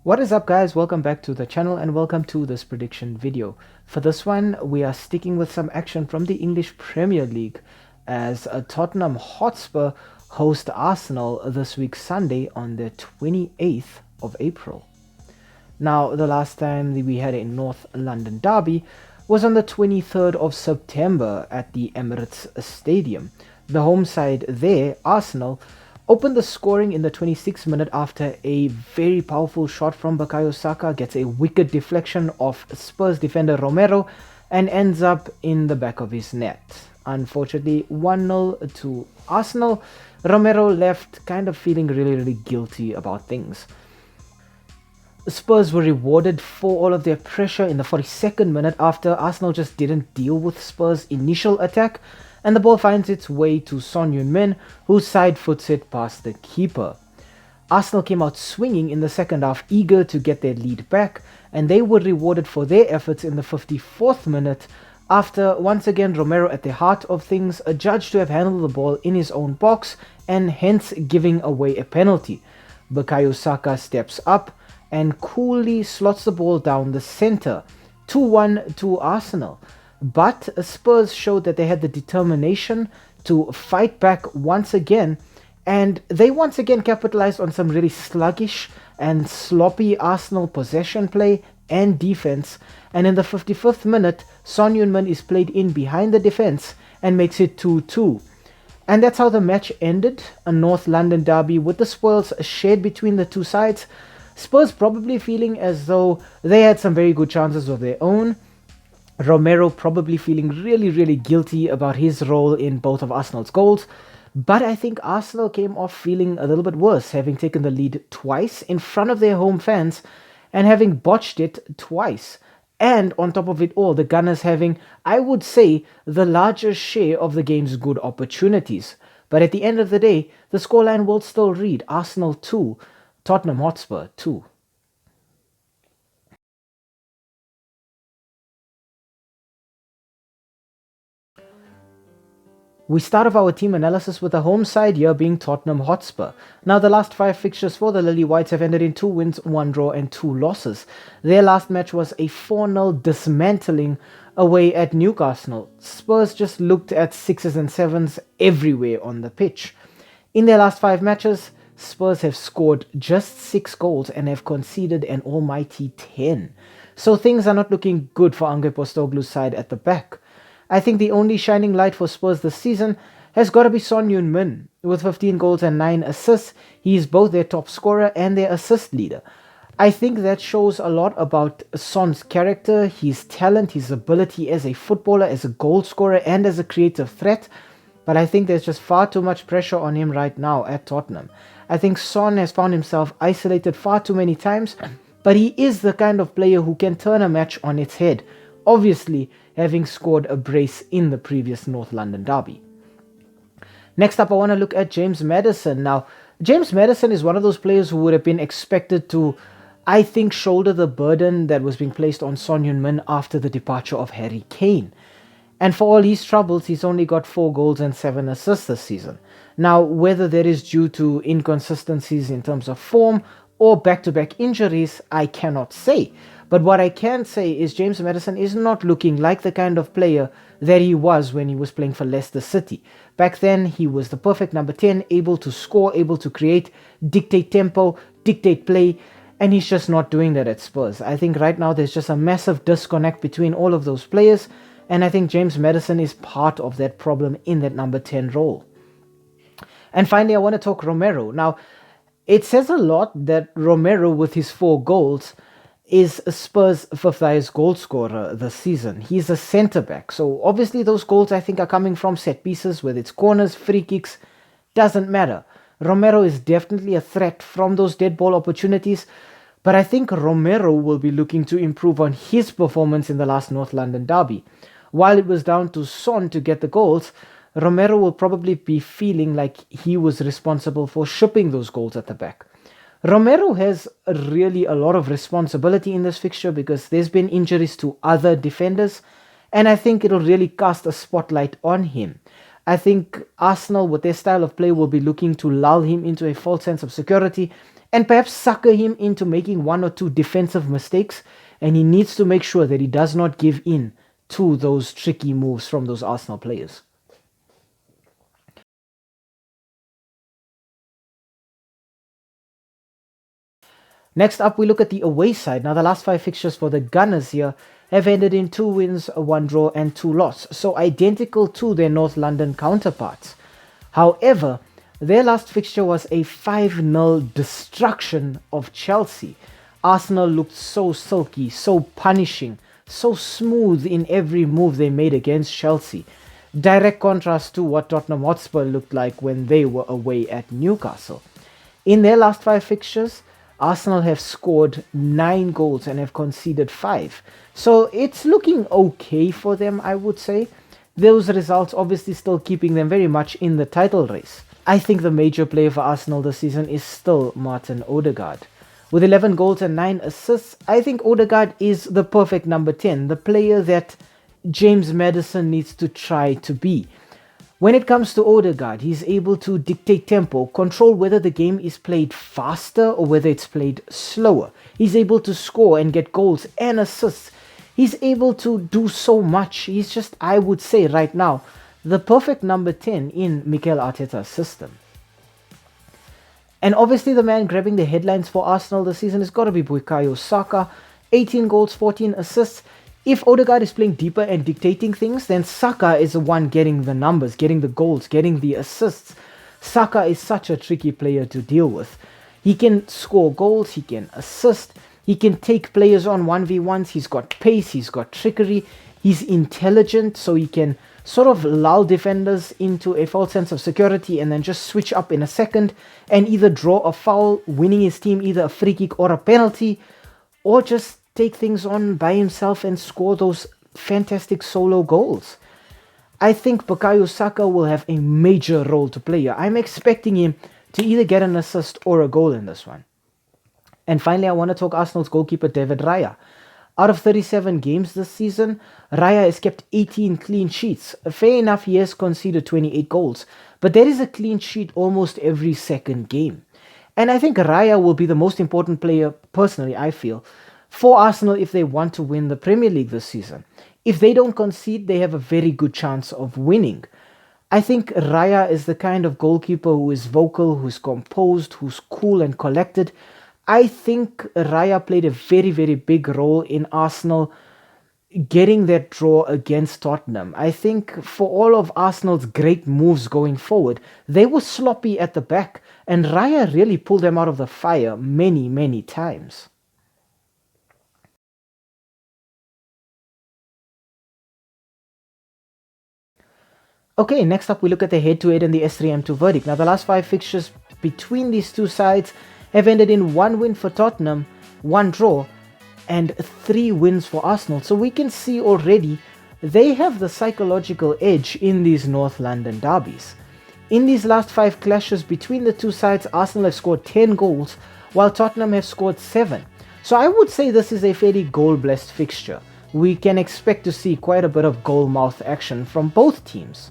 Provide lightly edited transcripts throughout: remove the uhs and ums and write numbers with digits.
What is up, guys? Welcome back to the channel and welcome to this prediction video. For this one, we are sticking with some action from the English Premier League as Tottenham Hotspur host Arsenal this week Sunday on the 28th of April. Now, the last time we had a North London derby was on the 23rd of September at the Emirates Stadium. The home side there, Arsenal, opened the scoring in the 26th minute after a very powerful shot from Bukayo Saka gets a wicked deflection of Spurs defender Romero and ends up in the back of his net. Unfortunately, 1-0 to Arsenal. Romero left kind of feeling really guilty about things. Spurs were rewarded for all of their pressure in the 42nd minute after Arsenal just didn't deal with Spurs' initial attack, and the ball finds its way to Son Heung-min, who side foots it past the keeper. Arsenal came out swinging in the second half, eager to get their lead back, and they were rewarded for their efforts in the 54th minute after once again Romero, at the heart of things, adjudged to have handled the ball in his own box and hence giving away a penalty. Bukayo Saka steps up and coolly slots the ball down the center, 2-1 to Arsenal. But Spurs showed that they had the determination to fight back once again, and they once again capitalized on some really sluggish and sloppy Arsenal possession play and defense, and in the 55th minute, Son Heung-min is played in behind the defense and makes it 2-2. And that's how the match ended, a North London derby with the spoils shared between the two sides. Spurs probably feeling as though they had some very good chances of their own. Romero probably feeling really guilty about his role in both of Arsenal's goals. But I think Arsenal came off feeling a little bit worse, having taken the lead twice in front of their home fans and having botched it twice. And on top of it all, the Gunners having, I would say, the larger share of the game's good opportunities. But at the end of the day, the scoreline will still read Arsenal 2, Tottenham Hotspur 2. We start off our team analysis with the home side here being Tottenham Hotspur. Now, the last 5 fixtures for the Lily Whites have ended in 2 wins, 1 draw and 2 losses. Their last match was a 4-0 dismantling away at Newcastle. Spurs just looked at 6s and 7s everywhere on the pitch. In their last 5 matches, Spurs have scored just 6 goals and have conceded an almighty 10. So things are not looking good for Ange Postoglou's side at the back. I think the only shining light for Spurs this season has got to be Son Heung-min. With 15 goals and 9 assists, he is both their top scorer and their assist leader. I think that shows a lot about Son's character, his talent, his ability as a footballer, as a goal scorer and as a creative threat. But I think there's just far too much pressure on him right now at Tottenham. I think Son has found himself isolated far too many times, but he is the kind of player who can turn a match on its head, obviously having scored a brace in the previous North London derby. Next up, I want to look at James Maddison. Now, James Maddison is one of those players who would have been expected to, I think, shoulder the burden that was being placed on Son Heung-min after the departure of Harry Kane. And for all his troubles, he's only got 4 goals and 7 assists this season. Now, whether that is due to inconsistencies in terms of form or back-to-back injuries, I cannot say. But what I can say is James Maddison is not looking like the kind of player that he was when he was playing for Leicester City. Back then, he was the perfect number 10, able to score, able to create, dictate tempo, dictate play, and he's just not doing that at Spurs. I think right now there's just a massive disconnect between all of those players, and I think James Maddison is part of that problem in that number 10 role. And finally, I want to talk Romero. Now, it says a lot that Romero, with his 4 goals, is Spurs' 5th highest goal scorer this season. He's a centre-back, so obviously those goals I think are coming from set pieces, whether it's corners, free kicks, doesn't matter. Romero is definitely a threat from those dead ball opportunities, but I think Romero will be looking to improve on his performance in the last North London derby. While it was down to Son to get the goals, Romero will probably be feeling like he was responsible for shipping those goals at the back. Romero has really a lot of responsibility in this fixture because there's been injuries to other defenders, and I think it'll really cast a spotlight on him. I think Arsenal, with their style of play, will be looking to lull him into a false sense of security and perhaps sucker him into making one or two defensive mistakes, and he needs to make sure that he does not give in to those tricky moves from those Arsenal players. Next up, we look at the away side. Now, the last 5 fixtures for the Gunners here have ended in 2 wins, 1 draw, and 2 losses, so identical to their North London counterparts. However, their last fixture was a 5-0 destruction of Chelsea. Arsenal looked so silky, so punishing, so smooth in every move they made against Chelsea. Direct contrast to what Tottenham Hotspur looked like when they were away at Newcastle. In their last 5 fixtures, Arsenal have scored 9 goals and have conceded 5. So it's looking okay for them, I would say. Those results obviously still keeping them very much in the title race. I think the major player for Arsenal this season is still Martin Odegaard. With 11 goals and 9 assists, I think Odegaard is the perfect number 10, the player that James Maddison needs to try to be. When it comes to Odegaard, he's able to dictate tempo, control whether the game is played faster or whether it's played slower. He's able to score and get goals and assists. He's able to do so much. He's just, I would say right now, the perfect number 10 in Mikel Arteta's system. And obviously the man grabbing the headlines for Arsenal this season has got to be Bukayo Saka. 18 goals, 14 assists. If Odegaard is playing deeper and dictating things, then Saka is the one getting the numbers, getting the goals, getting the assists. Saka is such a tricky player to deal with. He can score goals, he can assist, he can take players on 1v1s, he's got pace, he's got trickery, he's intelligent, so he can sort of lull defenders into a false sense of security and then just switch up in a second and either draw a foul, winning his team either a free kick or a penalty, or just take things on by himself and score those fantastic solo goals. I think Bukayo Saka will have a major role to play here. I'm expecting him to either get an assist or a goal in this one. And finally, I want to talk Arsenal's goalkeeper David Raya. Out of 37 games this season, Raya has kept 18 clean sheets. Fair enough, he has conceded 28 goals, but there is a clean sheet almost every second game. And I think Raya will be the most important player, personally, I feel, for Arsenal if they want to win the Premier League this season. If they don't concede, they have a very good chance of winning. I think Raya is the kind of goalkeeper who is vocal, who's composed, who's cool and collected. I think Raya played a very, very big role in Arsenal getting that draw against Tottenham. I think for all of Arsenal's great moves going forward, they were sloppy at the back, and Raya really pulled them out of the fire many, many times. Okay, next up we look at the head-to-head in the S3M2 Verdict. Now the last 5 fixtures between these two sides have ended in 1 win for Tottenham, 1 draw, and 3 wins for Arsenal. So we can see already they have the psychological edge in these North London derbies. In these last 5 clashes between the two sides, Arsenal have scored 10 goals, while Tottenham have scored 7. So I would say this is a fairly goal-blessed fixture. We can expect to see quite a bit of goal-mouth action from both teams.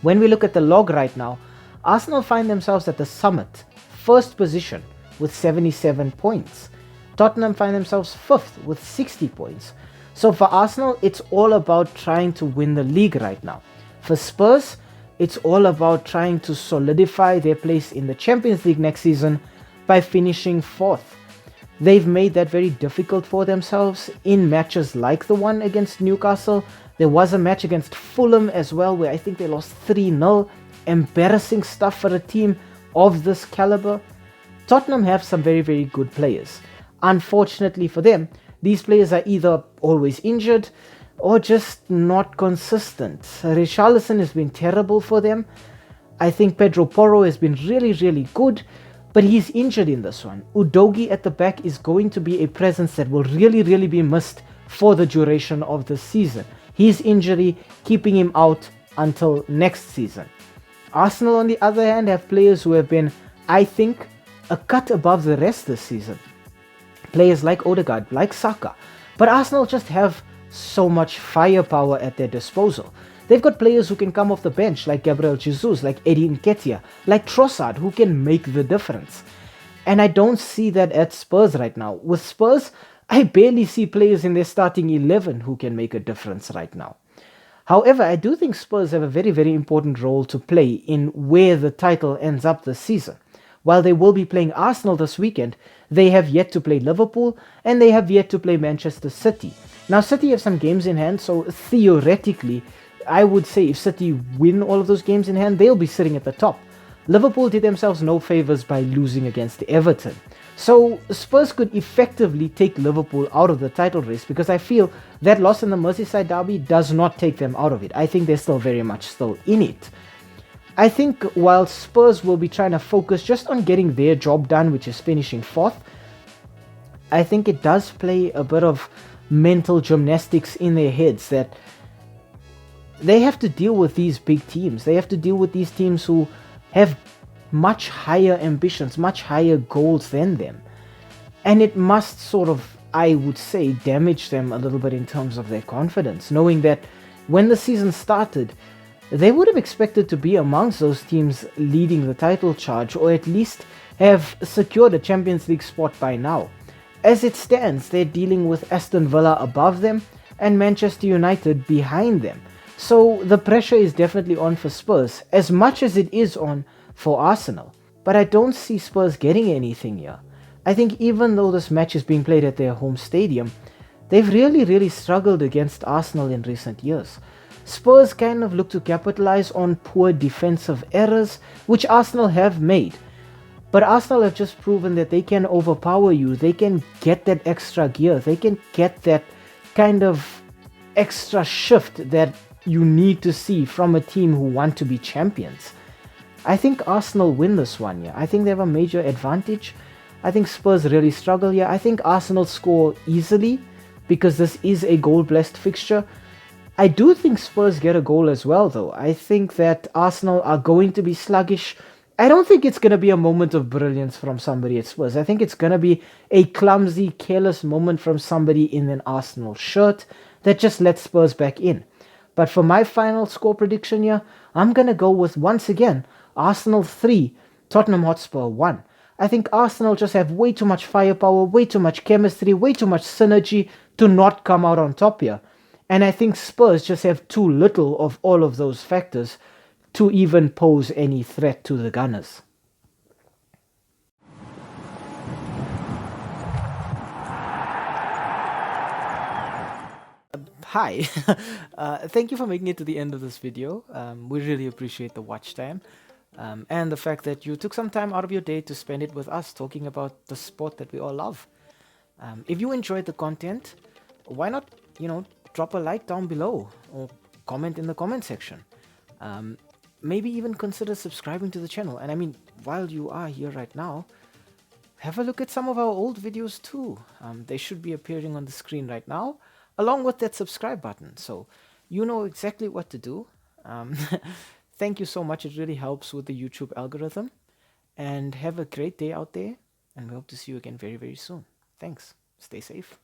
When we look at the log right now, Arsenal find themselves at the summit, first position with 77 points. Tottenham find themselves 5th with 60 points. So for Arsenal, it's all about trying to win the league right now. For Spurs, it's all about trying to solidify their place in the Champions League next season by finishing 4th. They've made that very difficult for themselves in matches like the one against Newcastle. There was a match against Fulham as well where I think they lost 3-0. Embarrassing stuff for a team of this caliber. Tottenham have some very, very good players. Unfortunately for them, these players are either always injured or just not consistent. Richarlison has been terrible for them. I think Pedro Porro has been really, really good, but he's injured in this one. Udogie at the back is going to be a presence that will really, really be missed for the duration of the season. His injury keeping him out until next season. Arsenal, on the other hand, have players who have been, I think, a cut above the rest this season. Players like Odegaard, like Saka. But Arsenal just have so much firepower at their disposal. They've got players who can come off the bench like Gabriel Jesus, like Eddie Nketiah, like Trossard, who can make the difference. And I don't see that at Spurs right now. With Spurs, I barely see players in their starting 11 who can make a difference right now. However, I do think Spurs have a very, very important role to play in where the title ends up this season. While they will be playing Arsenal this weekend, they have yet to play Liverpool and they have yet to play Manchester City. Now, City have some games in hand, so theoretically, I would say if City win all of those games in hand, they'll be sitting at the top. Liverpool did themselves no favours by losing against Everton. So Spurs could effectively take Liverpool out of the title race because I feel that loss in the Merseyside derby does not take them out of it. I think they're still very much still in it. I think while Spurs will be trying to focus just on getting their job done, which is finishing fourth, I think it does play a bit of mental gymnastics in their heads that they have to deal with these big teams. They have to deal with these teams who have much higher ambitions, much higher goals than them. And it must sort of, I would say, damage them a little bit in terms of their confidence, knowing that when the season started, they would have expected to be amongst those teams leading the title charge, or at least have secured a Champions League spot by now. As it stands, they're dealing with Aston Villa above them and Manchester United behind them. So the pressure is definitely on for Spurs, as much as it is on for Arsenal. But I don't see Spurs getting anything here. I think even though this match is being played at their home stadium, they've really struggled against Arsenal in recent years. Spurs kind of look to capitalize on poor defensive errors, which Arsenal have made. But Arsenal have just proven that they can overpower you, they can get that extra gear, they can get that kind of extra shift that you need to see from a team who want to be champions. I think Arsenal win this one here. I think they have a major advantage. I think Spurs really struggle here. I think Arsenal score easily because this is a goal-blessed fixture. I do think Spurs get a goal as well though. I think that Arsenal are going to be sluggish. I don't think it's going to be a moment of brilliance from somebody at Spurs. I think it's going to be a clumsy, careless moment from somebody in an Arsenal shirt that just lets Spurs back in. But for my final score prediction here, I'm going to go with, once again, Arsenal 3, Tottenham Hotspur 1. I think Arsenal just have way too much firepower, way too much chemistry, way too much synergy to not come out on top here. And I think Spurs just have too little of all of those factors to even pose any threat to the Gunners. Hi, thank you for making it to the end of this video. We really appreciate the watch time and the fact that you took some time out of your day to spend it with us talking about the sport that we all love. If you enjoyed the content, why not, drop a like down below or comment in the comment section. Maybe even consider subscribing to the channel. And I mean, while you are here right now, have a look at some of our old videos too. They should be appearing on the screen right now, along with that subscribe button. So you know exactly what to do. Thank you so much. It really helps with the YouTube algorithm. And have a great day out there. And we hope to see you again very, very soon. Thanks. Stay safe.